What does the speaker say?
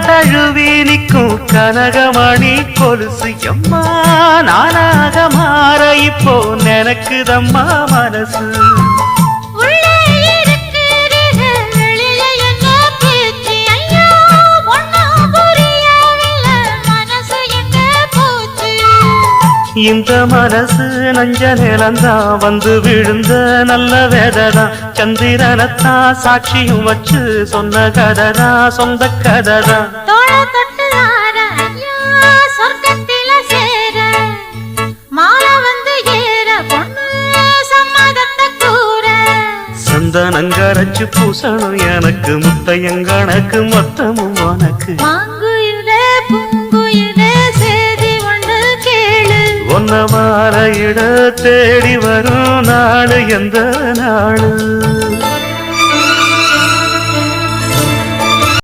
தழுவி நிற்கும் கனகமணி கொலுசு எம்மா நானாக மாற இப்போ நினைக்குதம்மா மனசு இந்த மனசு நஞ்ச நிலந்தான் வந்து விழுந்த நல்ல வேததான் சந்திரனத்தான் சாட்சியும் வச்சு சொன்ன கததான் சொந்த கததான் சந்தனங்கரைச்சு பூசணும் எனக்கு முத்தையங்கணக்கு மொத்தமும் உனக்கு ஒன்ன மாற இட தேடி வரும் நாடு எந்த நாடு